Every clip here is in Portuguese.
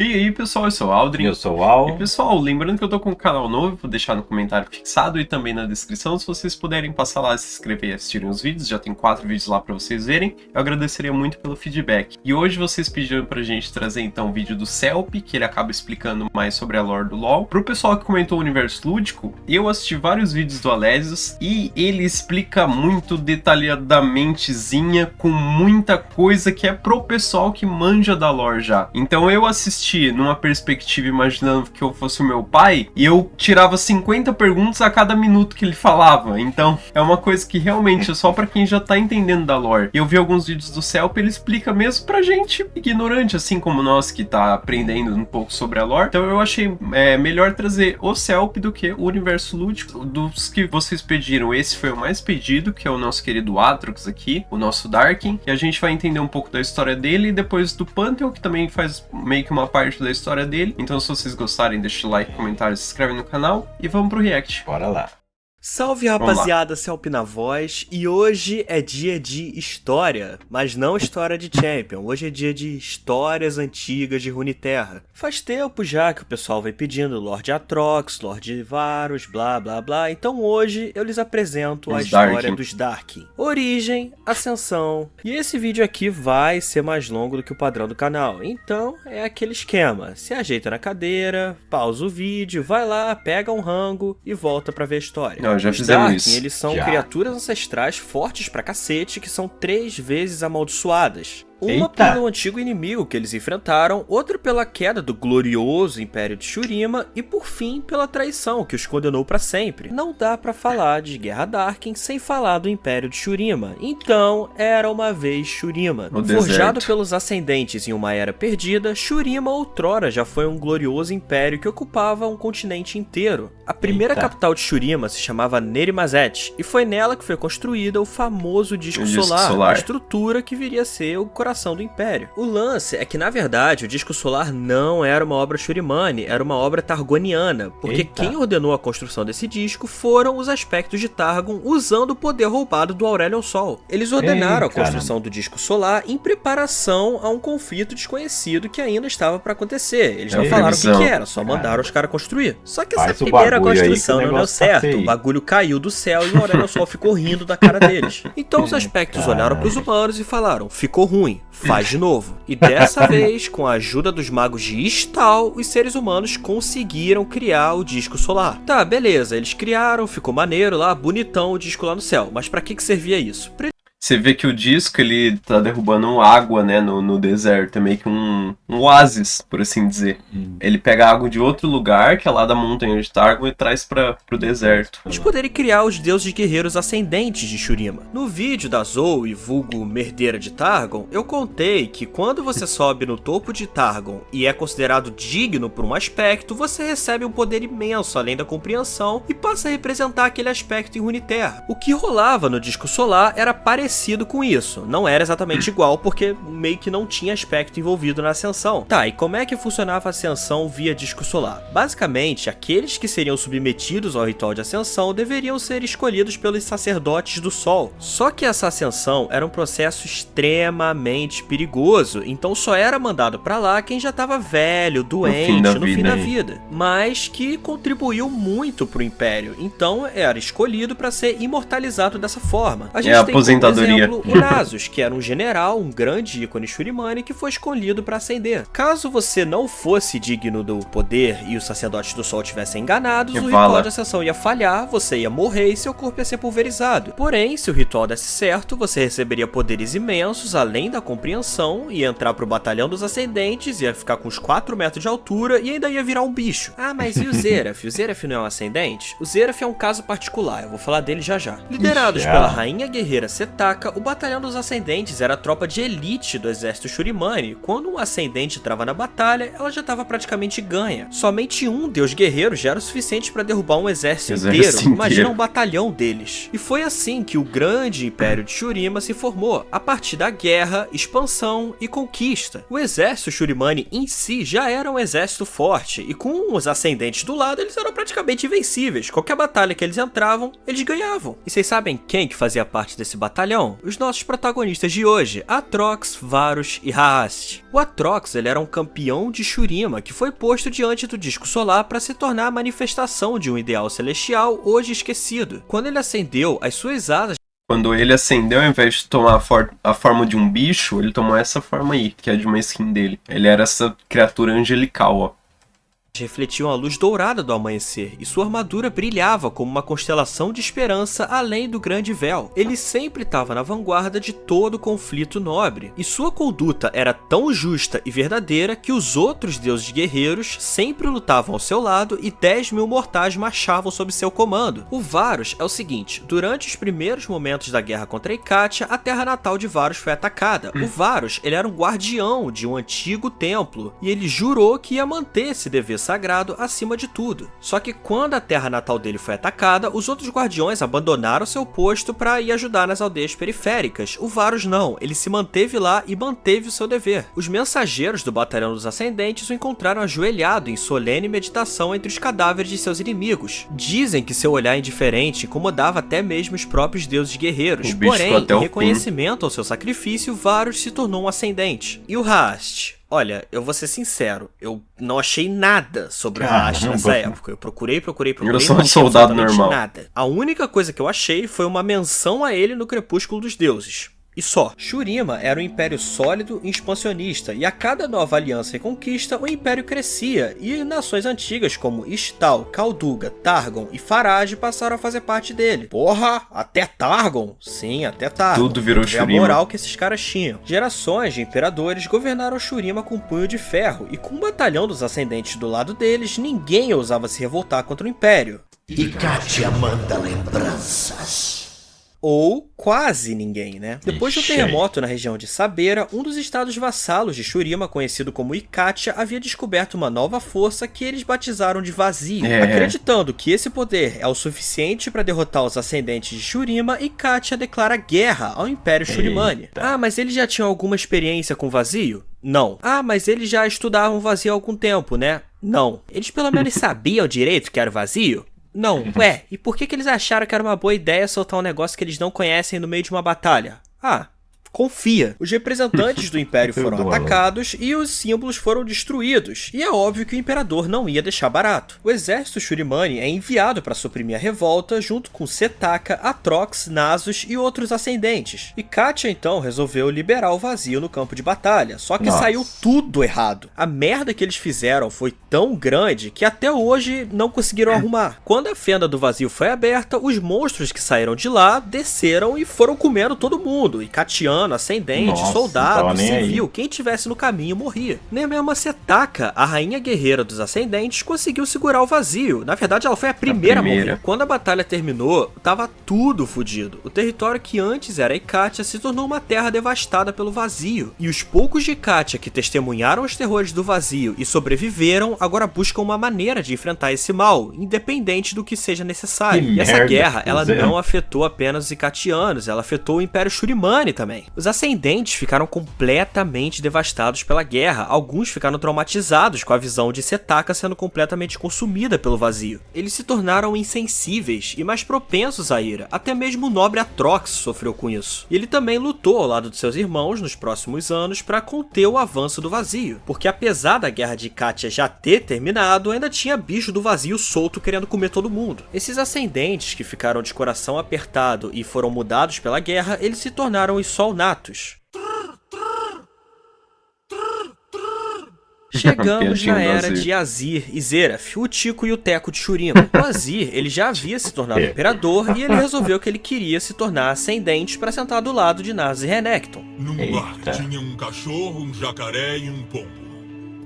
E aí, pessoal, eu sou o Aldrin. Eu sou o Al. E pessoal, lembrando que eu tô com um canal novo, vou deixar no comentário fixado e também na descrição, se vocês puderem passar lá, se inscrever e assistirem os vídeos, já tem 4 vídeos lá pra vocês verem, eu agradeceria muito pelo feedback. E hoje vocês pediram pra gente trazer então o vídeo do Celp, que ele acaba explicando mais sobre a lore do LoL. Pro pessoal que comentou o universo lúdico, eu assisti vários vídeos do Alesios e ele explica muito detalhadamentezinha, com muita coisa que é pro pessoal que manja da lore já. Então eu assisti numa perspectiva imaginando que eu fosse o meu pai e eu tirava 50 perguntas a cada minuto que ele falava. Então é uma coisa que realmente é só pra quem já tá entendendo da lore. Eu vi alguns vídeos do Celp, ele explica mesmo pra gente ignorante, assim como nós que tá aprendendo um pouco sobre a lore. Então eu achei melhor trazer o Celp do que o universo lúdico. Dos que vocês pediram, esse foi o mais pedido, que é o nosso querido Atrox aqui, o nosso Darkin. E a gente vai entender um pouco da história dele e depois do Pantheon, que também faz meio que uma parte da história dele. Então se vocês gostarem, deixa o like, comentário, se inscreve no canal e vamos pro react. Bora lá. Salve rapaziada, Celp na voz, e hoje é dia de história, mas não história de Champion, hoje é dia de histórias antigas de Runeterra. Faz tempo já que o pessoal vem pedindo Lord Atrox, Lord Varus, blá blá blá, então hoje eu lhes apresento a história dos Darkin. Origem, ascensão, e esse vídeo aqui vai ser mais longo do que o padrão do canal, então é aquele esquema, se ajeita na cadeira, pausa o vídeo, vai lá, pega um rango e volta pra ver a história. Já Os fizemos Darkin, isso. eles são criaturas ancestrais fortes pra cacete que são 3 vezes amaldiçoadas. Uma pelo antigo inimigo que eles enfrentaram, outra pela queda do glorioso Império de Shurima e por fim pela traição que os condenou pra sempre. Não dá pra falar de Guerra Darkin sem falar do Império de Shurima. Então, era uma vez Shurima. Forjado pelos Ascendentes em uma era perdida, Shurima outrora já foi um glorioso império que ocupava um continente inteiro. A primeira capital de Shurima se chamava Nerimazet e foi nela que foi construída o famoso Disco Solar, a estrutura que viria a ser o coração do Império. O lance é que, na verdade, o Disco Solar não era uma obra Shurimane, era uma obra targoniana, porque quem ordenou a construção desse disco foram os aspectos de Targon usando o poder roubado do Aurelion Sol. Eles ordenaram a construção do Disco Solar em preparação a um conflito desconhecido que ainda estava para acontecer. Eles não falaram o que era, só mandaram os caras construir. Só que essa primeira construção não deu certo, o bagulho caiu do céu e o Aurelion Sol ficou rindo da cara deles. Então os aspectos olharam para os humanos e falaram, ficou ruim, faz de novo. E dessa vez, com a ajuda dos magos de Istal, os seres humanos conseguiram criar o Disco Solar. Tá, beleza, eles criaram, ficou maneiro lá, bonitão o disco lá no céu. Mas pra que servia isso? Você vê que o disco, ele tá derrubando água, né, no deserto, é meio que um oásis, por assim dizer. Ele pega água de outro lugar, que é lá da montanha de Targon, e traz pro deserto. Eles poderem criar os deuses guerreiros ascendentes de Shurima. No vídeo da Zoe, vulgo merdeira de Targon, eu contei que quando você sobe no topo de Targon e é considerado digno por um aspecto, você recebe um poder imenso além da compreensão e passa a representar aquele aspecto em Runeterra. O que rolava no Disco Solar era parecido com isso. Não era exatamente igual, porque meio que não tinha aspecto envolvido na ascensão. Tá, e como é que funcionava a ascensão via Disco Solar? Basicamente, aqueles que seriam submetidos ao ritual de ascensão deveriam ser escolhidos pelos sacerdotes do Sol. Só que essa ascensão era um processo extremamente perigoso, então só era mandado pra lá quem já estava velho, doente, no fim da vida, mas que contribuiu muito pro Império, então era escolhido para ser imortalizado dessa forma. A gente tem, por exemplo, o Nasus, que era um general, um grande ícone Shurimane que foi escolhido para ascender. Caso você não fosse digno do poder e os sacerdotes do Sol tivessem enganados, o ritual de ascensão ia falhar, você ia morrer e seu corpo ia ser pulverizado. Porém, se o ritual desse certo, você receberia poderes imensos, além da compreensão, ia entrar pro batalhão dos ascendentes, ia ficar com uns 4 metros de altura e ainda ia virar um bicho. Ah, mas e o Zeraf? O Zeraf não é um ascendente? O Zeraf é um caso particular, eu vou falar dele já já. Liderados pela rainha guerreira Setaka, o batalhão dos ascendentes era a tropa de elite do exército Shurimane. Quando um ascendente entrava na batalha, ela já estava praticamente ganha. Somente um deus guerreiro já era o suficiente para derrubar um exército inteiro. Imagina um batalhão deles. E foi assim que o grande império de Shurima se formou, a partir da guerra, expansão e conquista. O exército Shurimane em si já era um exército forte, e com os ascendentes do lado, eles eram praticamente invencíveis. Qualquer batalha que eles entravam, eles ganhavam. E vocês sabem quem que fazia parte desse batalhão? então, os nossos protagonistas de hoje, Atrox, Varus e Haast. O Atrox ele era um campeão de Shurima que foi posto diante do disco solar para se tornar a manifestação de um ideal celestial hoje esquecido. Quando ele acendeu, as suas asas... Quando ele acendeu, ao invés de tomar a forma de um bicho, ele tomou essa forma aí, que é de uma skin dele. Ele era essa criatura angelical, ó. refletiam a luz dourada do amanhecer, e sua armadura brilhava como uma constelação de esperança além do grande véu. Ele sempre estava na vanguarda de todo conflito nobre, e sua conduta era tão justa e verdadeira que os outros deuses guerreiros sempre lutavam ao seu lado e 10.000 mortais marchavam sob seu comando. O Varus é o seguinte: durante os primeiros momentos da guerra contra Ikatia, a terra natal de Varus foi atacada. O Varus ele era um guardião de um antigo templo, e ele jurou que ia manter esse dever sagrado acima de tudo. Só que quando a terra natal dele foi atacada, os outros guardiões abandonaram seu posto para ir ajudar nas aldeias periféricas. O Varus não, ele se manteve lá e manteve o seu dever. Os mensageiros do Batalhão dos Ascendentes o encontraram ajoelhado em solene meditação entre os cadáveres de seus inimigos. Dizem que seu olhar indiferente incomodava até mesmo os próprios deuses guerreiros, porém, em reconhecimento ao seu sacrifício, Varus se tornou um ascendente. E o Haast? Olha, eu vou ser sincero, eu não achei nada sobre o Haast nessa época. Eu procurei, eu sou um soldado normal. Nada. A única coisa que eu achei foi uma menção a ele no Crepúsculo dos Deuses. E só. Shurima era um império sólido e expansionista, e a cada nova aliança e conquista, o império crescia, e nações antigas como Ishtal, Kalduga, Targon e Faraj passaram a fazer parte dele. Porra, até Targon? Sim, até Targon. Tudo virou Shurima. A moral que esses caras tinham. Gerações de imperadores governaram Shurima com punho de ferro, e com um batalhão dos ascendentes do lado deles, ninguém ousava se revoltar contra o império. Ikatia manda lembranças. Ou quase ninguém, né? Depois do terremoto na região de Sabera, um dos estados vassalos de Shurima, conhecido como Ikatia, havia descoberto uma nova força que eles batizaram de Vazio. Acreditando que esse poder é o suficiente para derrotar os ascendentes de Shurima, Ikatia declara guerra ao Império Shurimani. Ah, mas eles já tinham alguma experiência com Vazio? Não. Ah, mas eles já estudavam Vazio há algum tempo, né? Não. Eles pelo menos sabiam direito que era o Vazio? Não. Ué, e por que eles acharam que era uma boa ideia soltar um negócio que eles não conhecem no meio de uma batalha? Ah, confia. Os representantes do Império foram atacados e os símbolos foram destruídos, e é óbvio que o Imperador não ia deixar barato. O exército Shurimani é enviado para suprimir a revolta junto com Setaka, Atrox, Nasus e outros ascendentes. E Katia então resolveu liberar o Vazio no campo de batalha, só que saiu tudo errado. A merda que eles fizeram foi tão grande que até hoje não conseguiram arrumar. Quando a fenda do Vazio foi aberta, os monstros que saíram de lá desceram e foram comendo todo mundo, e Katian, ascendente, soldado, civil, quem tivesse no caminho morria. Nem mesmo a Setaka, a rainha guerreira dos ascendentes, conseguiu segurar o Vazio. Na verdade, ela foi a primeira a morrer. Quando a batalha terminou, tava tudo fodido. O território que antes era Ikatia se tornou uma terra devastada pelo Vazio. E os poucos de Ikatia que testemunharam os terrores do Vazio e sobreviveram, agora buscam uma maneira de enfrentar esse mal, independente do que seja necessário. E essa guerra, ela não afetou apenas os Ikatianos, ela afetou o Império Shurimani também. Os ascendentes ficaram completamente devastados pela guerra, alguns ficaram traumatizados com a visão de Setaka sendo completamente consumida pelo Vazio. Eles se tornaram insensíveis e mais propensos à ira, até mesmo o nobre Atrox sofreu com isso. E ele também lutou ao lado de seus irmãos nos próximos anos para conter o avanço do Vazio, porque apesar da guerra de Ikatia já ter terminado, ainda tinha bicho do Vazio solto querendo comer todo mundo. Esses ascendentes que ficaram de coração apertado e foram mudados pela guerra, eles se tornaram os Solnatos. Chegamos na era de Azir e Zeraf, o Tico e o Teco de Shurima. O Azir, ele já havia se tornado imperador e ele resolveu que ele queria se tornar ascendente para sentar do lado de Nasus e Renekton. Num bar tinha um cachorro, um jacaré e um pombo.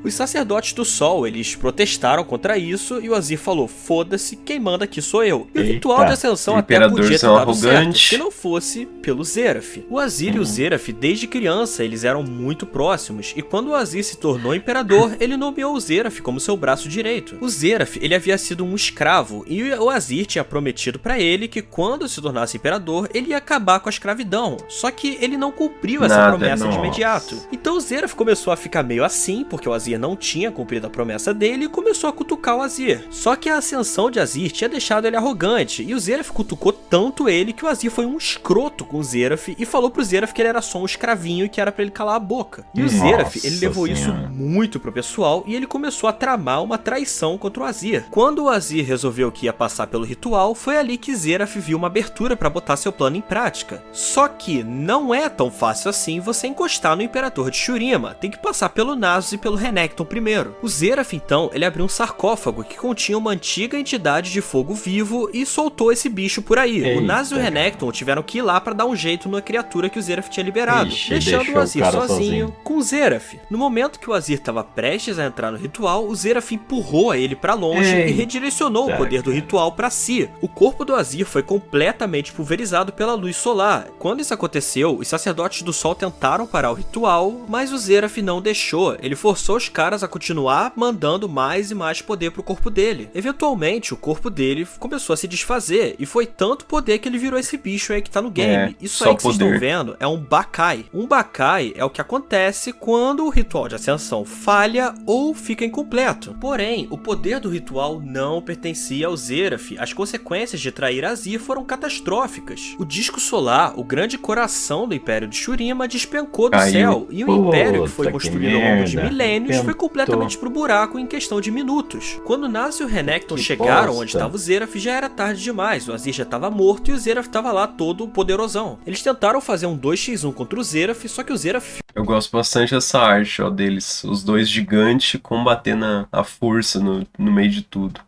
Os sacerdotes do Sol, eles protestaram contra isso e o Azir falou, foda-se, quem manda aqui sou eu. E o ritual de ascensão até podia ter dado certo, se não fosse pelo Zeraf. O Azir e o Zeraf, desde criança, eles eram muito próximos, e quando o Azir se tornou imperador, ele nomeou o Zeraf como seu braço direito. O Zeraf, ele havia sido um escravo, e o Azir tinha prometido pra ele que quando se tornasse imperador, ele ia acabar com a escravidão. Só que ele não cumpriu essa promessa de imediato. Então o Zeraf começou a ficar meio assim, porque o Azir Azir não tinha cumprido a promessa dele e começou a cutucar o Azir. Só que a ascensão de Azir tinha deixado ele arrogante, e o Zeraf cutucou tanto ele que o Azir foi um escroto com o Zeraf e falou pro Zeraf que ele era só um escravinho e que era pra ele calar a boca. E o Zeraf, ele levou isso muito pro pessoal e ele começou a tramar uma traição contra o Azir. Quando o Azir resolveu que ia passar pelo ritual, foi ali que Zeraf viu uma abertura pra botar seu plano em prática. Só que não é tão fácil assim você encostar no Imperador de Shurima, tem que passar pelo Nasus e pelo Renekton primeiro. O Zeraf então, ele abriu um sarcófago que continha uma antiga entidade de fogo vivo e soltou esse bicho por aí. Eita. O Nasus e o Renekton tiveram que ir lá pra dar um jeito na criatura que o Zeraf tinha liberado, deixando deixou o Azir o cara sozinho com o Zeraf. No momento que o Azir estava prestes a entrar no ritual, o Zeraf empurrou ele pra longe e redirecionou o poder do ritual pra si. O corpo do Azir foi completamente pulverizado pela luz solar. Quando isso aconteceu, os sacerdotes do sol tentaram parar o ritual, mas o Zeraf não deixou. Ele forçou os caras a continuar mandando mais e mais poder pro corpo dele. Eventualmente, o corpo dele começou a se desfazer, e foi tanto poder que ele virou esse bicho aí que tá no game. Isso aí que vocês estão vendo é um Bakai. Um Bakai é o que acontece quando o ritual de ascensão falha ou fica incompleto. Porém, o poder do ritual não pertencia ao Zeraf. As consequências de trair Azir foram catastróficas. O disco solar, o grande coração do Império de Shurima, despencou do céu, e o Império que foi construído ao longo de milênios foi completamente pro buraco em questão de minutos. Quando Nasus e o Renekton chegaram onde estava o Zeraf, já era tarde demais. O Azir já estava morto e o Zeraf estava lá todo poderosão. Eles tentaram fazer um 2x1 contra o Zeraf, só que o Zeraf... Eu gosto bastante dessa arte, ó, deles. Os dois gigantes combatendo a força no meio de tudo.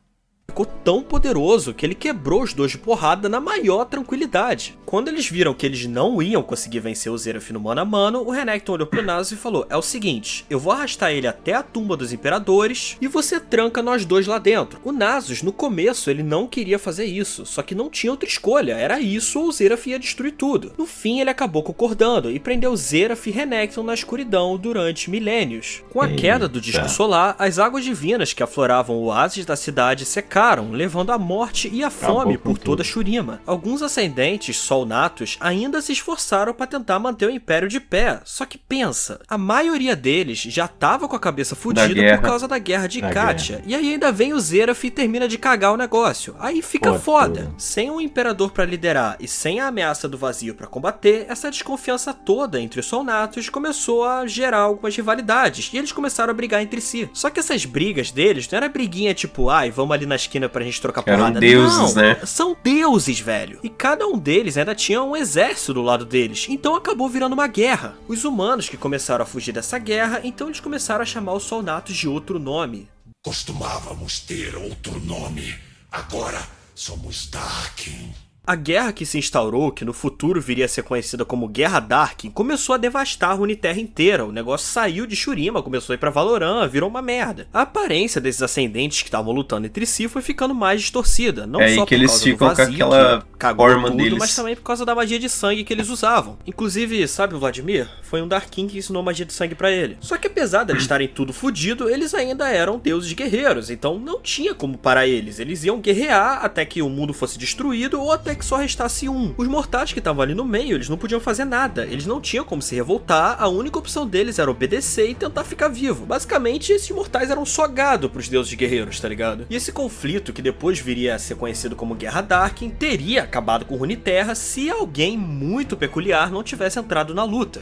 ficou tão poderoso que ele quebrou os dois de porrada na maior tranquilidade. Quando eles viram que eles não iam conseguir vencer o Zeraf no mano a mano, o Renekton olhou pro Nasus e falou: é o seguinte, eu vou arrastar ele até a tumba dos imperadores e você tranca nós dois lá dentro. O Nasus, no começo, ele não queria fazer isso, só que não tinha outra escolha, era isso ou o Zeraf ia destruir tudo. No fim, ele acabou concordando e prendeu Zeraf e Renekton na escuridão durante milênios. Com a queda do disco solar, as águas divinas que afloravam o oásis da cidade secaram, levando a morte e a fome por toda Shurima. Alguns ascendentes solnatos ainda se esforçaram para tentar manter o império de pé, só que pensa, a maioria deles já estava com a cabeça fudida por causa da guerra de Katia, e aí ainda vem o Zeraf e termina de cagar o negócio. Aí fica foda. Sem um imperador para liderar e sem a ameaça do vazio para combater, essa desconfiança toda entre os solnatos começou a gerar algumas rivalidades, e eles começaram a brigar entre si. Só que essas brigas deles não era briguinha tipo, ai, vamos ali na esquina pra gente trocar porrada. Eram deuses, não, né? São deuses, velho. E cada um deles ainda tinha um exército do lado deles, então acabou virando uma guerra. Os humanos que começaram a fugir dessa guerra, então eles começaram a chamar os solnatos de outro nome. Costumávamos ter outro nome. Agora somos Darkin. A guerra que se instaurou, que no futuro viria a ser conhecida como Guerra Darkin, começou a devastar a Runeterra inteira. O negócio saiu de Shurima, começou a ir pra Valoran, virou uma merda. A aparência desses ascendentes que estavam lutando entre si foi ficando mais distorcida, não só por causa do vazio, que cagou tudo, mas também por causa da magia de sangue que eles usavam. Inclusive, sabe o Vladimir? Foi um Darkin que ensinou magia de sangue pra ele. Só que apesar de eles estarem tudo fudido, eles ainda eram deuses guerreiros, então não tinha como parar eles. Eles iam guerrear até que o mundo fosse destruído ou até que só restasse um. Os mortais que estavam ali no meio, eles não podiam fazer nada, eles não tinham como se revoltar, a única opção deles era obedecer e tentar ficar vivo. Basicamente, esses mortais eram só gado pros deuses guerreiros, tá ligado? E esse conflito, que depois viria a ser conhecido como Guerra Darkin, teria acabado com Runeterra se alguém muito peculiar não tivesse entrado na luta.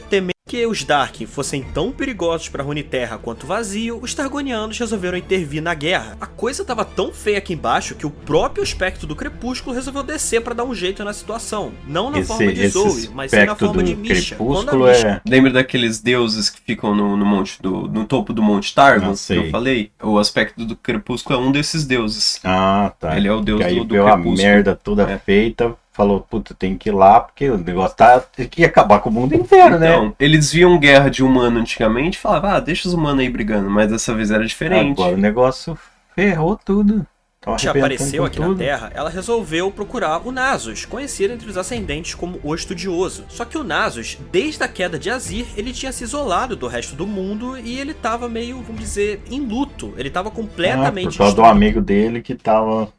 Que os Darkin fossem tão perigosos para Runeterra quanto o vazio, os Targonianos resolveram intervir na guerra. A coisa tava tão feia aqui embaixo que o próprio Espectro do Crepúsculo resolveu descer para dar um jeito na situação. Não na forma de Zoe, mas sim na forma de Misha. Lembra daqueles deuses que ficam no topo do Monte Targon? Que eu falei? O Aspecto do Crepúsculo é um desses deuses. Ah, tá. Ele é o deus do Crepúsculo. A merda toda feita. Falou, puta, tem que ir lá, porque o negócio tem que acabar com o mundo inteiro, né? Então, eles viam guerra de humano antigamente e falavam, deixa os humanos aí brigando, mas dessa vez era diferente. Agora o negócio ferrou tudo. Que apareceu aqui na Terra, ela resolveu procurar o Nasus, conhecido entre os ascendentes como o Estudioso. Só que o Nasus, desde a queda de Azir, ele tinha se isolado do resto do mundo e ele tava meio, vamos dizer, em luto. Ele tava completamente por causa do amigo dele que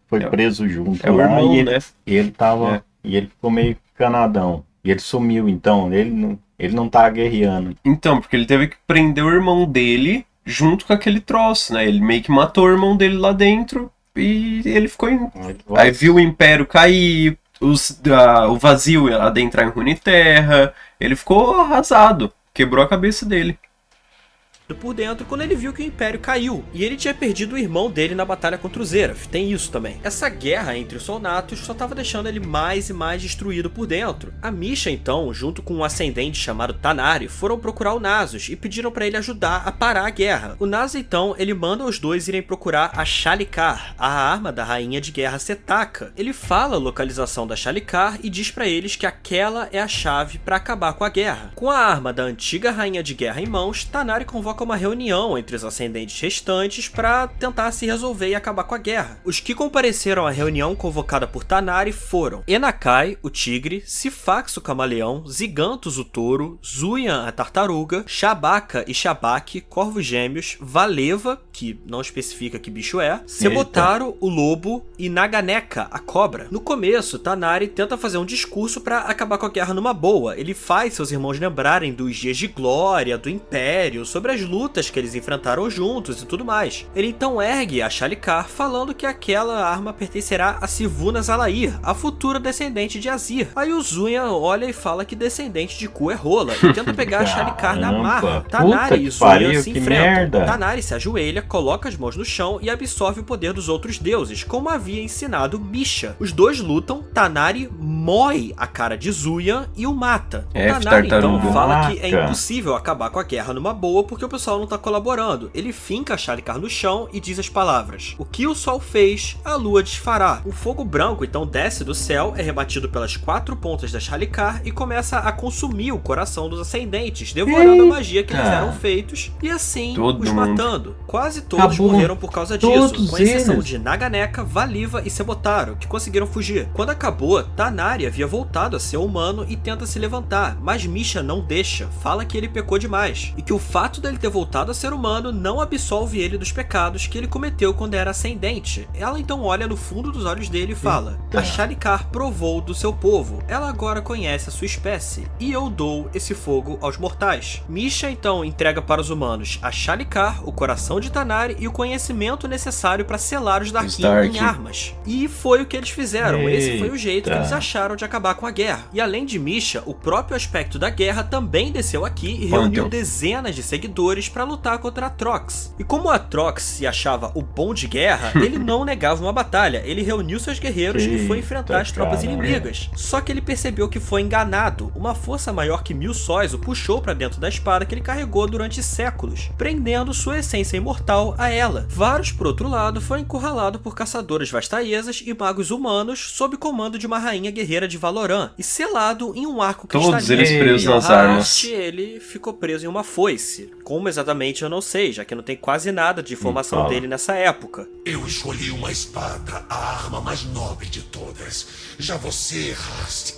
foi preso junto lá, o irmão, né? E ele tava... E ele ficou meio canadão. E ele sumiu, então. Ele não tá guerreando. Então, porque ele teve que prender o irmão dele junto com aquele troço, né? Ele meio que matou o irmão dele lá dentro e ele ficou em... Aí viu o Império cair, o vazio adentrar em Runeterra, ele ficou arrasado, quebrou a cabeça dele. Por dentro quando ele viu que o Império caiu, e ele tinha perdido o irmão dele na batalha contra o Zeraf, tem isso também. Essa guerra entre os Solnatos só estava deixando ele mais e mais destruído por dentro. A Misha então, junto com um ascendente chamado Tanari, foram procurar o Nasus e pediram para ele ajudar a parar a guerra. O Nasus então, ele manda os dois irem procurar a Shallikar, a arma da rainha de guerra Setaka. Ele fala a localização da Shallikar e diz para eles que aquela é a chave para acabar com a guerra. Com a arma da antiga rainha de guerra em mãos, Tanari convoca uma reunião entre os ascendentes restantes para tentar se resolver e acabar com a guerra. Os que compareceram à reunião convocada por Tanari foram Enakai, o tigre, Sifax, o camaleão, Zigantos, o touro, Zuyan, a tartaruga, Shabaka e Shabak, corvos gêmeos, Valeva, que não especifica que bicho é, Sebotaro, o lobo e Naganeka, a cobra. No começo, Tanari tenta fazer um discurso para acabar com a guerra numa boa. Ele faz seus irmãos lembrarem dos dias de glória, do Império, sobre as lutas que eles enfrentaram juntos e tudo mais. Ele então ergue a Shallikar, falando que aquela arma pertencerá a Sivuna Zalair, a futura descendente de Azir. Aí o Zuyan olha e fala que descendente de cu é rola, e tenta pegar a Shallikar na marra. Tanari e Zuyan se enfrentam. Tanari se ajoelha, coloca as mãos no chão e absorve o poder dos outros deuses, como havia ensinado Misha. Os dois lutam, Tanari mói a cara de Zuyan e o mata. Tanari então fala que é impossível acabar com a guerra numa boa porque o pessoal não tá colaborando. Ele finca a Shallikar no chão e diz as palavras: o que o sol fez, a lua desfará. O fogo branco então desce do céu, é rebatido pelas 4 pontas da Shallikar e começa a consumir o coração dos ascendentes, devorando a magia que eles eram feitos e assim os matando. Quase todos morreram por causa disso, com exceção de Naganeka, Valiva e Sebotaro, que conseguiram fugir. Quando acabou, Tanari havia voltado a ser humano e tenta se levantar, mas Misha não deixa, fala que ele pecou demais e que o fato dele ter voltado a ser humano não absolve ele dos pecados que ele cometeu quando era ascendente. Ela então olha no fundo dos olhos dele e fala: a Shallikar provou do seu povo, ela agora conhece a sua espécie, e eu dou esse fogo aos mortais. Misha então entrega para os humanos a Shallikar, o coração de Tanari e o conhecimento necessário para selar os Darkin em armas. E foi o que eles fizeram, esse foi o jeito que eles acharam de acabar com a guerra. E além de Misha, o próprio aspecto da guerra também desceu aqui e reuniu dezenas de seguidores para lutar contra Atrox. E como Atrox se achava o bom de guerra, ele não negava uma batalha, ele reuniu seus guerreiros e foi enfrentar as tropas inimigas. Só que ele percebeu que foi enganado. Uma força maior que 1000 sóis o puxou para dentro da espada que ele carregou durante séculos, prendendo sua essência imortal a ela. Varus, por outro lado, foi encurralado por caçadoras vastaíesas e magos humanos sob comando de uma rainha guerreira de Valoran e selado em um arco cristalino. Todos eles presos nas armas. Ele ficou preso em uma foice. Como exatamente eu não sei, já que não tem quase nada de informação dele nessa época. Eu escolhi uma espada, a arma mais nobre de todas. Já você, Rast...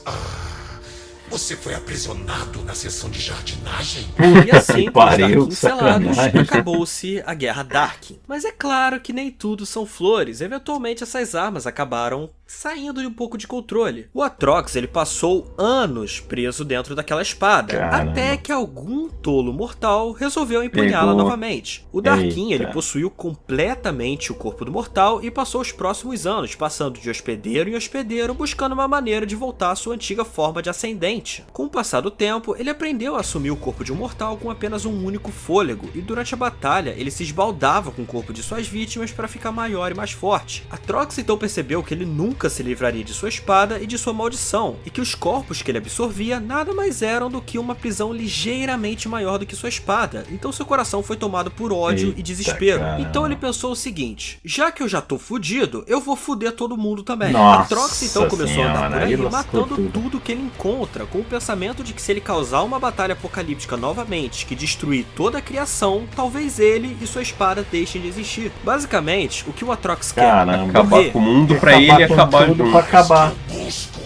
você foi aprisionado na sessão de jardinagem? E assim, com os Darkin selados, acabou-se a Guerra Darkin. Mas é claro que nem tudo são flores. Eventualmente essas armas acabaram saindo de um pouco de controle. O Atrox, ele passou anos preso dentro daquela espada, até que algum tolo mortal resolveu empunhá-la novamente. O Darkin, ele possuiu completamente o corpo do mortal e passou os próximos anos passando de hospedeiro em hospedeiro buscando uma maneira de voltar à sua antiga forma de ascendente. Com o passar do tempo, ele aprendeu a assumir o corpo de um mortal com apenas um único fôlego e durante a batalha ele se esbaldava com o corpo de suas vítimas para ficar maior e mais forte. Atrox então percebeu que ele nunca se livraria de sua espada e de sua maldição, e que os corpos que ele absorvia nada mais eram do que uma prisão ligeiramente maior do que sua espada, então seu coração foi tomado por ódio e desespero. Então ele pensou o seguinte: já que eu já tô fudido, eu vou fuder todo mundo também. Atrox então começou a andar por aí matando tudo que ele encontra, com o pensamento de que se ele causar uma batalha apocalíptica novamente que destruir toda a criação, talvez ele e sua espada deixem de existir. Basicamente, o que o Atrox quer é acabar com o mundo pra ele acabar junto. Pra acabar. O que eu busco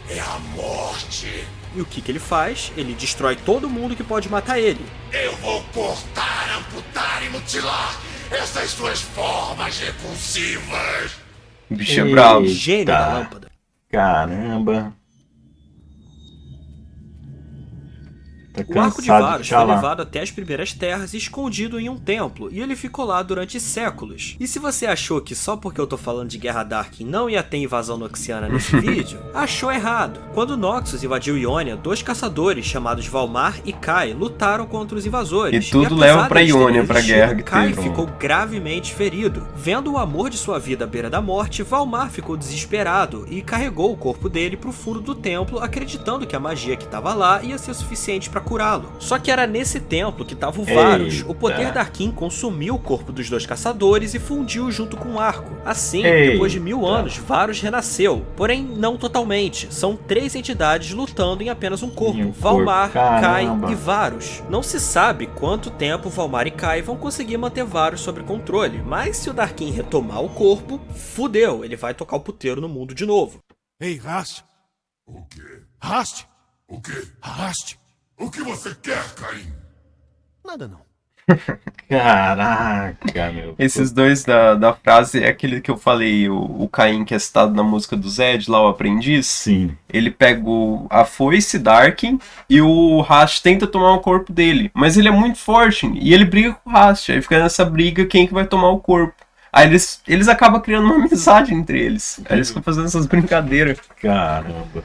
é a morte. E o que ele faz? Ele destrói todo mundo que pode matar ele. Eu vou cortar, amputar e mutilar essas suas formas repulsivas. O bicho é bravo. Gênio da lâmpada. Caramba. O arco de cansado Varus ficar foi lá. levado até as primeiras terras e escondido em um templo, e ele ficou lá durante séculos. E se você achou que só porque eu tô falando de Guerra Darkin não ia ter invasão noxiana nesse vídeo, achou errado. Quando Noxus invadiu Ionia, 2 caçadores chamados Valmar e Kai lutaram contra os invasores. E tudo apesar leva pra deles terem Ionia, pra resistido, guerra que Kai teve. ficou gravemente ferido. Vendo o amor de sua vida à beira da morte, Valmar ficou desesperado e carregou o corpo dele pro fundo do templo, acreditando que a magia que estava lá ia ser suficiente para curá-lo. Só que era nesse templo que estava o Varus. Eita. O poder Darkin consumiu o corpo dos 2 caçadores e fundiu junto com o arco. Assim, Eita. depois de 1000 anos, Varus renasceu. Porém, não totalmente. São 3 entidades lutando em apenas um corpo. Em um corpo, Valmar, Kai caramba. e Varus. Não se sabe quanto tempo Valmar e Kai vão conseguir manter Varus sob controle, mas se o Darkin retomar o corpo, fudeu, ele vai tocar o puteiro no mundo de novo. Ei, Rast! O quê? Rast! O quê? Rast! O que você quer, Caim? Nada não. Caraca, meu. Esses dois da frase é aquele que eu falei, o Caim que é citado na música do Zed, lá o aprendiz. Sim. Ele pega a foice Darkin e o Rast tenta tomar o corpo dele. Mas ele é muito forte e ele briga com o Rast. Aí fica nessa briga quem que vai tomar o corpo. Aí eles acabam criando uma amizade entre eles. Aí eles ficam fazendo essas brincadeiras. Caramba.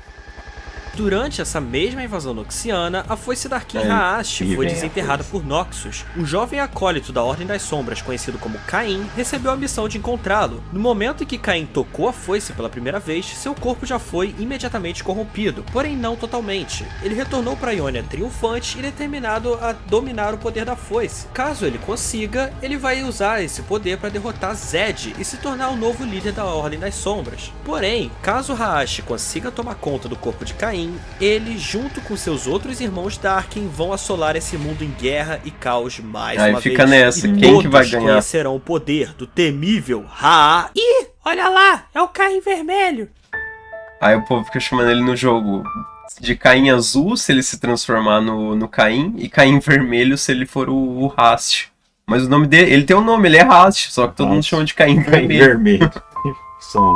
Durante essa mesma invasão noxiana, a foice Darkin Aí, Haash e foi vem a desenterrada por Noxus. O jovem acólito da Ordem das Sombras, conhecido como Caim, recebeu a missão de encontrá-lo. No momento em que Caim tocou a foice pela primeira vez, seu corpo já foi imediatamente corrompido, porém não totalmente. Ele retornou para Ionia triunfante e determinado a dominar o poder da foice. Caso ele consiga, ele vai usar esse poder para derrotar Zed e se tornar o novo líder da Ordem das Sombras. Porém, caso Haash consiga tomar conta do corpo de Caim, ele, junto com seus outros irmãos Darkin, vão assolar esse mundo em guerra e caos mais Aí uma fica vez. nessa, E quem que todos vai ganhar? conhecerão o poder do temível Ra. Ih, olha lá, é o Caim vermelho. Aí o povo fica chamando ele no jogo de Caim azul, se ele se transformar no Caim, e Caim vermelho, se ele for o Rast. Mas o nome dele, ele tem um nome, ele é Rast, só que todo mundo chama de Caim vermelho. Vermelho. Som.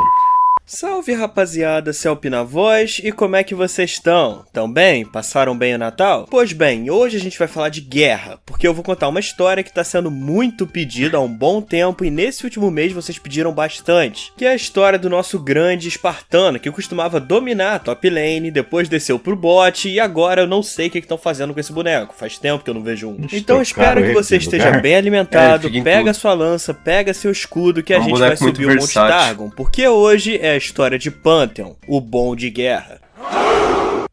Salve rapaziada, Celpe na voz, e como é que vocês estão? Tão bem? Passaram bem o Natal? Pois bem, hoje a gente vai falar de guerra, porque eu vou contar uma história que está sendo muito pedida há um bom tempo e nesse último mês vocês pediram bastante, que é a história do nosso grande espartano, que costumava dominar a top lane, depois desceu pro bot e agora eu não sei o que estão fazendo com esse boneco, faz tempo que eu não vejo um. Então espero que você esteja bem alimentado, fica em pega tudo. sua lança, pega seu escudo que a É um gente vai boneco muito subir o Monte versátil. Targon, porque hoje é a história de Pantheon, o bom de guerra.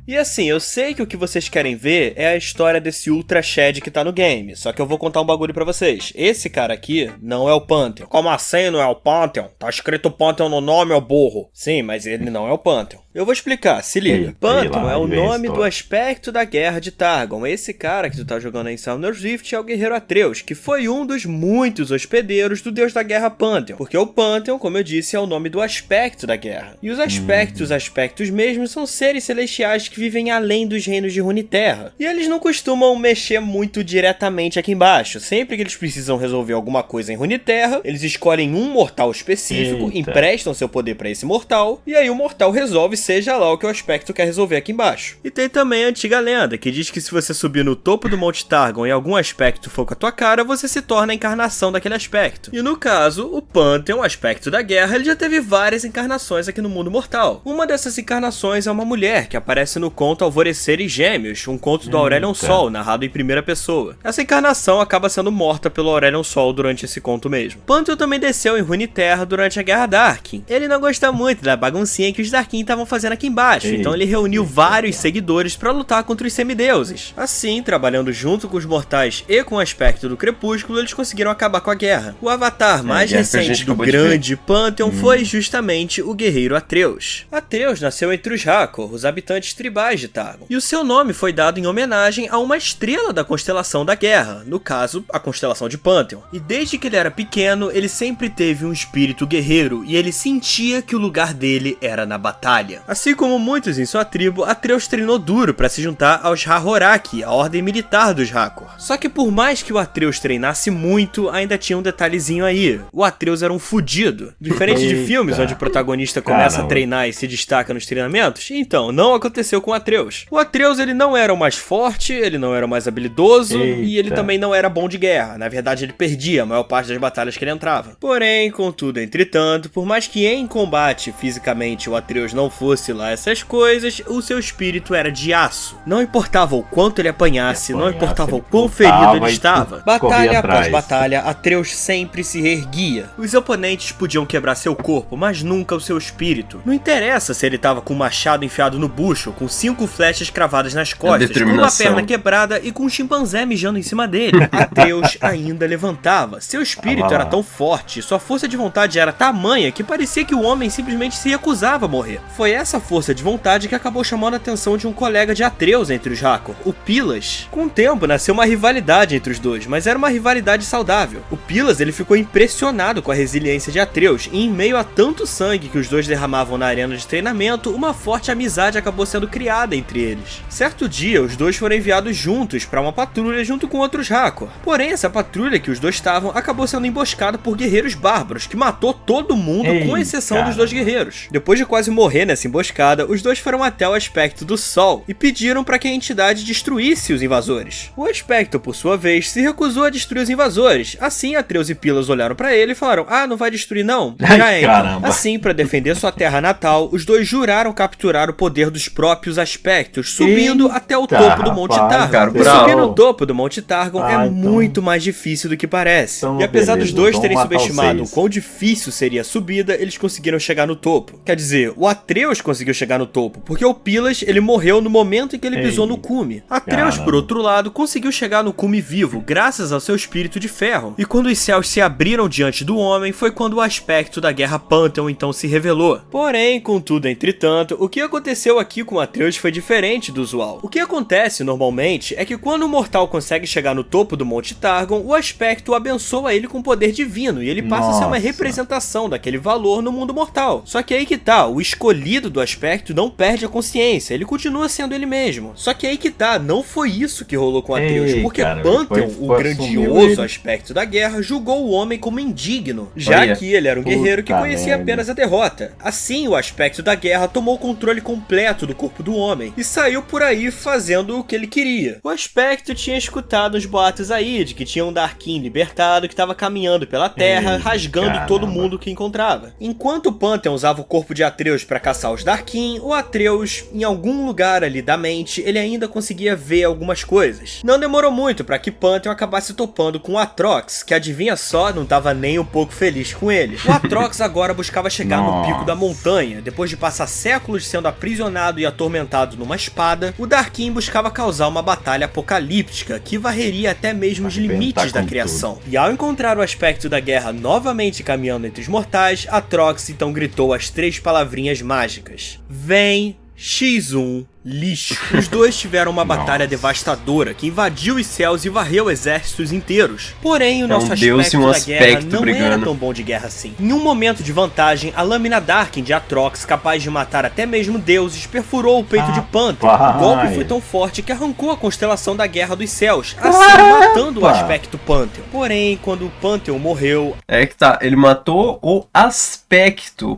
E assim, eu sei que o que vocês querem ver é a história desse Ultra Shed que tá no game, só que eu vou contar um bagulho pra vocês. Esse cara aqui não é o Pantheon. Como assim não é o Pantheon? Tá escrito Pantheon no nome, ô burro. Sim, mas ele não é o Pantheon. Eu vou explicar, se liga. Ei, Pantheon lá, é o vem a nome do história. aspecto da guerra de Targon. Esse cara que tu tá jogando aí em Summoner's Rift é o guerreiro Atreus, que foi um dos muitos hospedeiros do deus da guerra Pantheon. Porque o Pantheon, como eu disse, é o nome do aspecto da guerra. E os aspectos mesmos, são seres celestiais que vivem além dos reinos de Runeterra. E eles não costumam mexer muito diretamente aqui embaixo. Sempre que eles precisam resolver alguma coisa em Runeterra, eles escolhem um mortal específico, Eita. emprestam seu poder pra esse mortal, e aí o mortal resolve seja lá o que o aspecto quer resolver aqui embaixo. E tem também a antiga lenda, que diz que se você subir no topo do Monte Targon e algum aspecto for com a tua cara, você se torna a encarnação daquele aspecto. E no caso, o Pantheon, o aspecto da guerra, ele já teve várias encarnações aqui no mundo mortal. Uma dessas encarnações é uma mulher, que aparece no conto Alvorecer e Gêmeos, um conto do Aurelion Sol, narrado em primeira pessoa. Essa encarnação acaba sendo morta pelo Aurelion Sol durante esse conto mesmo. Pantheon também desceu em Runeterra durante a Guerra Darkin. Ele não gosta muito da baguncinha que os Darkin estavam fazendo aqui embaixo, então ele reuniu vários seguidores para lutar contra os semideuses. Assim, trabalhando junto com os mortais e com o aspecto do crepúsculo, eles conseguiram acabar com a guerra. O avatar mais guerra que a recente gente do acabou de ver. grande Pantheon foi justamente o guerreiro Atreus. Atreus nasceu entre os Hakor, os habitantes tribais de Targon, e o seu nome foi dado em homenagem a uma estrela da constelação da guerra, no caso, a constelação de Pantheon. E desde que ele era pequeno, ele sempre teve um espírito guerreiro e ele sentia que o lugar dele era na batalha. Assim como muitos em sua tribo, Atreus treinou duro para se juntar aos Hahoraki, a ordem militar dos Hakor. Só que por mais que o Atreus treinasse muito, ainda tinha um detalhezinho aí. O Atreus era um fudido. Diferente de filmes onde o protagonista começa a treinar e se destaca nos treinamentos, então, não aconteceu com o Atreus. O Atreus, ele não era o mais forte, ele não era o mais habilidoso, e ele também não era bom de guerra. Na verdade, ele perdia a maior parte das batalhas que ele entrava. Porém, contudo, entretanto, por mais que em combate, fisicamente, o Atreus não fosse lá essas coisas, o seu espírito era de aço. Não importava o quanto ele apanhasse, não importava o quão ferido ele estava. Batalha após batalha, Atreus sempre se reerguia. Os oponentes podiam quebrar seu corpo, mas nunca o seu espírito. Não interessa se ele tava com um machado enfiado no bucho, com 5 flechas cravadas nas costas, com uma perna quebrada e com um chimpanzé mijando em cima dele. Atreus ainda levantava. Seu espírito era tão forte, sua força de vontade era tamanha que parecia que o homem simplesmente se recusava a morrer. Foi essa força de vontade que acabou chamando a atenção de um colega de Atreus entre os Hakor, o Pilas. Com o tempo, nasceu uma rivalidade entre os dois, mas era uma rivalidade saudável. O Pilas, ele ficou impressionado com a resiliência de Atreus, e em meio a tanto sangue que os dois derramavam na arena de treinamento, uma forte amizade acabou sendo criada entre eles. Certo dia, os dois foram enviados juntos para uma patrulha junto com outros Hakor. Porém, essa patrulha que os dois estavam acabou sendo emboscada por guerreiros bárbaros, que matou todo mundo, com exceção dos dois guerreiros. Depois de quase morrer nessa emboscada, os dois foram até o Aspecto do Sol e pediram para que a entidade destruísse os invasores. O Aspecto, por sua vez, se recusou a destruir os invasores. Assim, Atreus e Pilas olharam para ele e falaram: "Ah, não vai destruir não? Já é então." Assim, para defender sua terra natal, os dois juraram capturar o poder dos próprios Aspectos, subindo até o topo do Monte Targon. E subir no topo do Monte Targon é muito mais difícil do que parece. E apesar dos dois terem subestimado o quão difícil seria a subida, eles conseguiram chegar no topo. Quer dizer, o Atreus conseguiu chegar no topo, porque o Pilas, ele morreu no momento em que ele pisou no cume. Atreus, por outro lado, conseguiu chegar no cume vivo, graças ao seu espírito de ferro. E quando os céus se abriram diante do homem, foi quando o aspecto da Guerra Pantheon então se revelou. Porém, contudo, entretanto, o que aconteceu aqui com Atreus foi diferente do usual. O que acontece normalmente é que quando um mortal consegue chegar no topo do Monte Targon, o aspecto abençoa ele com poder divino, e ele passa a ser uma representação daquele valor no mundo mortal. Só que aí que tá, o escolhido do aspecto não perde a consciência, ele continua sendo ele mesmo. Só que aí que tá, não foi isso que rolou com Atreus, porque Pantheon, o grandioso aspecto da guerra, julgou o homem como indigno, já que ele era um guerreiro que conhecia apenas a derrota. Assim, o aspecto da guerra tomou o controle completo do corpo do homem e saiu por aí fazendo o que ele queria. O aspecto tinha escutado uns boatos aí de que tinha um Darkin libertado que estava caminhando pela terra, rasgando todo mundo que encontrava. Enquanto o Pantheon usava o corpo de Atreus para caçar os Darkin, o Atreus, em algum lugar ali da mente, ele ainda conseguia ver algumas coisas. Não demorou muito para que Pantheon acabasse topando com o Atrox, que adivinha só, não estava nem um pouco feliz com ele. O Atrox agora buscava chegar no pico da montanha. Depois de passar séculos sendo aprisionado e atormentado numa espada, o Darkin buscava causar uma batalha apocalíptica que varreria até mesmo os limites da criação. E ao encontrar o aspecto da guerra novamente caminhando entre os mortais, Atrox então gritou as 3 palavrinhas mágicas: "Vem, X1, lixo." Os dois tiveram uma batalha devastadora que invadiu os céus e varreu exércitos inteiros. Porém, o nosso aspecto da guerra não era tão bom de guerra assim. Em um momento de vantagem, a lâmina Darkin de Atrox, capaz de matar até mesmo deuses, perfurou o peito de Pantheon. O golpe foi tão forte que arrancou a constelação da Guerra dos Céus, assim matando o aspecto Pantheon. Porém, quando o Pantheon morreu... É que tá, ele matou o aspecto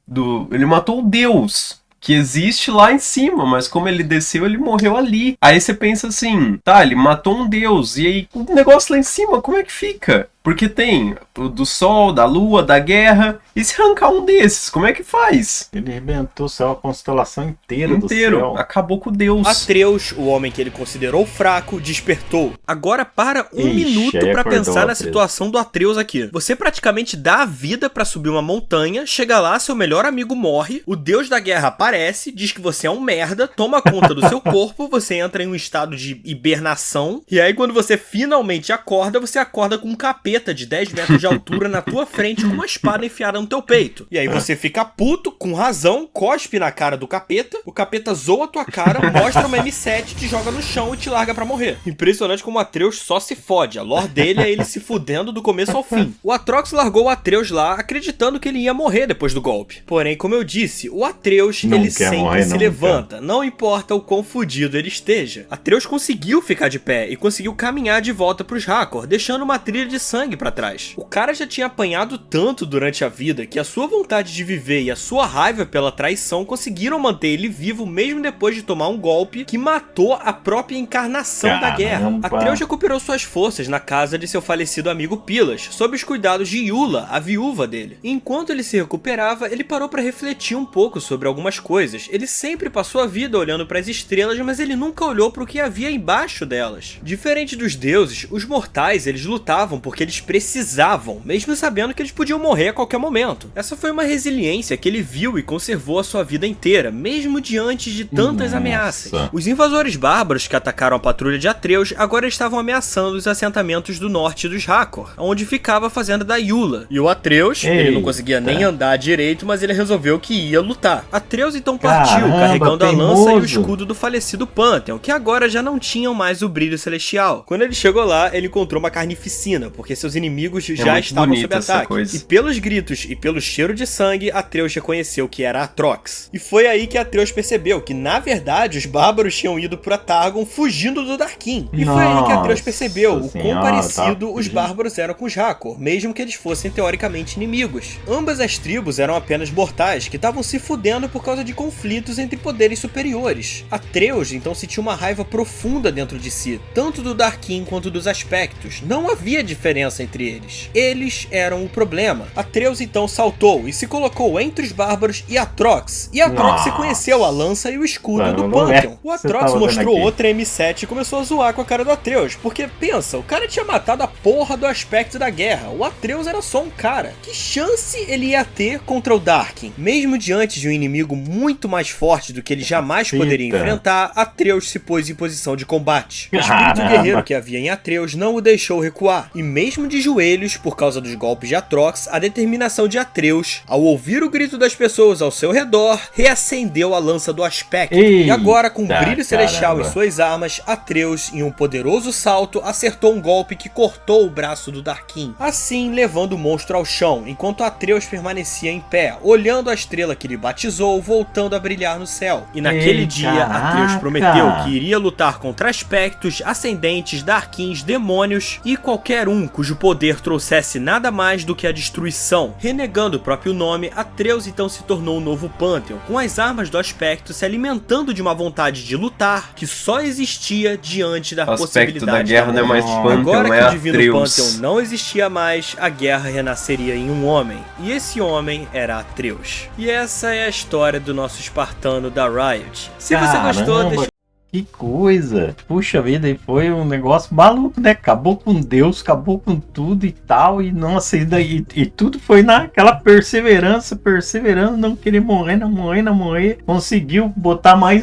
do... Ele matou o deus que existe lá em cima, mas como ele desceu, ele morreu ali. Aí você pensa assim, tá, ele matou um deus, e aí o negócio lá em cima, como é que fica? Porque tem o do sol, da lua, da guerra, e se arrancar um desses, como é que faz? Ele arrebentou o céu, a constelação inteira do céu. Acabou com Deus. Atreus, o homem que ele considerou fraco, despertou. Agora para um minuto pra pensar na situação do Atreus aqui. Você praticamente dá a vida pra subir uma montanha, chega lá, seu melhor amigo morre, o deus da guerra aparece, diz que você é um merda, toma conta do seu corpo, você entra em um estado de hibernação, e aí quando você finalmente acorda, você acorda com um capeta capeta de 10 metros de altura na tua frente com uma espada enfiada no teu peito. E aí você fica puto, com razão, cospe na cara do capeta, o capeta zoa a tua cara, mostra uma M7, te joga no chão e te larga pra morrer. Impressionante como o Atreus só se fode. A lore dele é ele se fudendo do começo ao fim. O Atrox largou o Atreus lá, acreditando que ele ia morrer depois do golpe. Porém, como eu disse, o Atreus, ele sempre se levanta, não importa o quão fudido ele esteja. Atreus conseguiu ficar de pé e conseguiu caminhar de volta pros Hakor, deixando uma trilha de sangue pra trás. O cara já tinha apanhado tanto durante a vida que a sua vontade de viver e a sua raiva pela traição conseguiram manter ele vivo mesmo depois de tomar um golpe que matou a própria encarnação da guerra. Atreus recuperou suas forças na casa de seu falecido amigo Pilas, sob os cuidados de Yula, a viúva dele. E enquanto ele se recuperava, ele parou pra refletir um pouco sobre algumas coisas. Ele sempre passou a vida olhando para as estrelas, mas ele nunca olhou para o que havia embaixo delas. Diferente dos deuses, os mortais eles lutavam porque eles precisavam, mesmo sabendo que eles podiam morrer a qualquer momento. Essa foi uma resiliência que ele viu e conservou a sua vida inteira, mesmo diante de tantas ameaças. Os invasores bárbaros que atacaram a patrulha de Atreus agora estavam ameaçando os assentamentos do norte dos Hakor, onde ficava a fazenda da Yula. E o Atreus, ele não conseguia nem andar direito, mas ele resolveu que ia lutar. Atreus então partiu, carregando a lança e o escudo do falecido Pantheon, que agora já não tinham mais o brilho celestial. Quando ele chegou lá, ele encontrou uma carnificina, porque seus inimigos já estavam sob ataque. E pelos gritos e pelo cheiro de sangue, Atreus reconheceu que era Atrox. E foi aí que Atreus percebeu que, na verdade, os bárbaros tinham ido para Targon fugindo do Darkin. E foi aí que Atreus percebeu o quão parecido os bárbaros eram com os Hakor, mesmo que eles fossem teoricamente inimigos. Ambas as tribos eram apenas mortais que estavam se fudendo por causa de conflitos entre poderes superiores. Atreus então sentiu uma raiva profunda dentro de si, tanto do Darkin quanto dos Aspectos. Não havia diferença entre eles. Eles eram o problema. Atreus então saltou e se colocou entre os bárbaros e Atrox. E Atrox reconheceu a lança e o escudo do Pantheon. O Atrox mostrou outra M7 e começou a zoar com a cara do Atreus, porque pensa, o cara tinha matado a porra do Aspecto da guerra. O Atreus era só um cara. Que chance ele ia ter contra o Darkin? Mesmo diante de um inimigo muito mais forte do que ele jamais poderia enfrentar, Atreus se pôs em posição de combate. O espírito guerreiro que havia em Atreus não o deixou recuar, e mesmo de joelhos, por causa dos golpes de Atrox, a determinação de Atreus, ao ouvir o grito das pessoas ao seu redor, reacendeu a lança do Aspecto. E agora, com brilho celestial em suas armas, Atreus, em um poderoso salto, acertou um golpe que cortou o braço do Darkin, assim levando o monstro ao chão, enquanto Atreus permanecia em pé, olhando a estrela que ele batizou, voltando a brilhar no céu. E naquele dia, Atreus prometeu que iria lutar contra Aspectos, Ascendentes, Darkins, demônios e qualquer um cujo poder trouxesse nada mais do que a destruição. Renegando o próprio nome, Atreus então se tornou um novo Pantheon, com as armas do Aspecto se alimentando de uma vontade de lutar que só existia diante da possibilidade da guerra. Não é mais Pantheon, agora que é o divino Atreus. Pantheon não existia mais, a guerra renasceria em um homem, e esse homem era Atreus. E essa é a história do nosso espartano da Riot. Se você gostou, deixa... Que coisa! Puxa vida, e foi um negócio maluco, né? Acabou com Deus, acabou com tudo e tal, e nossa, e tudo foi naquela perseverança, perseverando, não querer morrer, não morrer. Conseguiu botar mais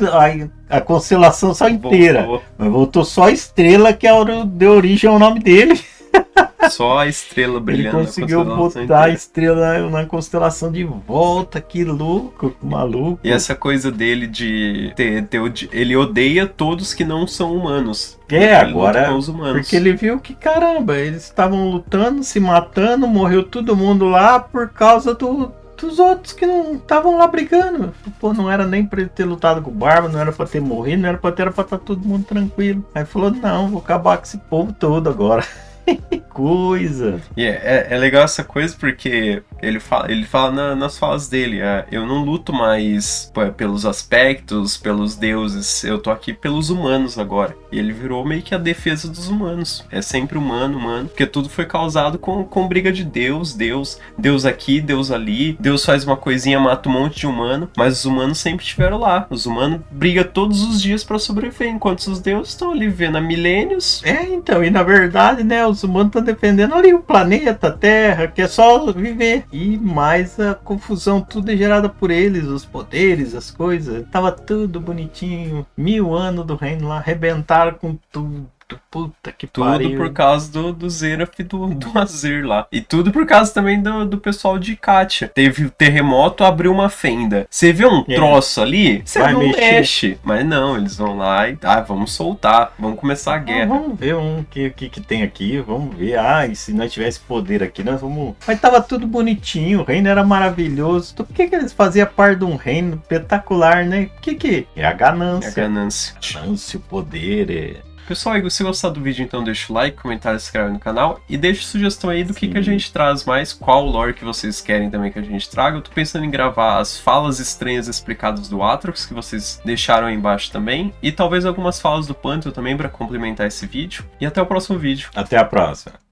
a constelação só inteira. Mas voltou só a estrela, que deu origem ao nome dele. Só a estrela brilhando. Ele conseguiu botar a estrela na constelação de volta. Que louco, que maluco. E essa coisa dele de ele odeia todos que não são humanos. Agora, porque ele viu que, caramba, eles estavam lutando, se matando, morreu todo mundo lá por causa dos outros que não estavam lá brigando. Pô, não era nem pra ele ter lutado com o Barba, não era pra ter morrido, não era pra estar todo mundo tranquilo. Aí falou, não, vou acabar com esse povo todo agora. Que coisa. E é legal essa coisa porque ele fala nas falas dele, eu não luto mais pelos aspectos, pelos deuses, eu tô aqui pelos humanos agora. E ele virou meio que a defesa dos humanos. É sempre humano, porque tudo foi causado com briga de Deus aqui, Deus ali, Deus faz uma coisinha, mata um monte de humano, mas os humanos sempre estiveram lá. Os humanos brigam todos os dias pra sobreviver, enquanto os deuses estão ali vivendo há milênios. Então, e na verdade, né, os humanos estão defendendo ali o planeta, a Terra, que é só viver. E mais a confusão, tudo é gerada por eles, os poderes, as coisas. Tava tudo bonitinho, 1000 anos do reino lá, arrebentaram com tudo. Puta que Tudo pariu. por causa do Xerath e do Azir lá. E tudo por causa também do pessoal de Katia. Teve o terremoto, abriu uma fenda. Você vê um troço ali, você Vai não mexer. mexe. Mas não, eles vão lá e vamos soltar. Vamos começar a guerra. Vamos ver o que tem aqui, vamos ver. E se nós tivesse poder aqui, nós vamos... Mas tava tudo bonitinho, o reino era maravilhoso. Por que eles faziam parte de um reino espetacular, né? O que é? A ganância. É a ganância. Ganância, o poder, Pessoal, se gostar do vídeo, então deixa o like, comentário, se inscreve no canal e deixa sugestão aí do que a gente traz mais, qual lore que vocês querem também que a gente traga. Eu tô pensando em gravar as falas estranhas explicadas do Atrox, que vocês deixaram aí embaixo também, e talvez algumas falas do Pantheon também para complementar esse vídeo. E até o próximo vídeo. Até a próxima.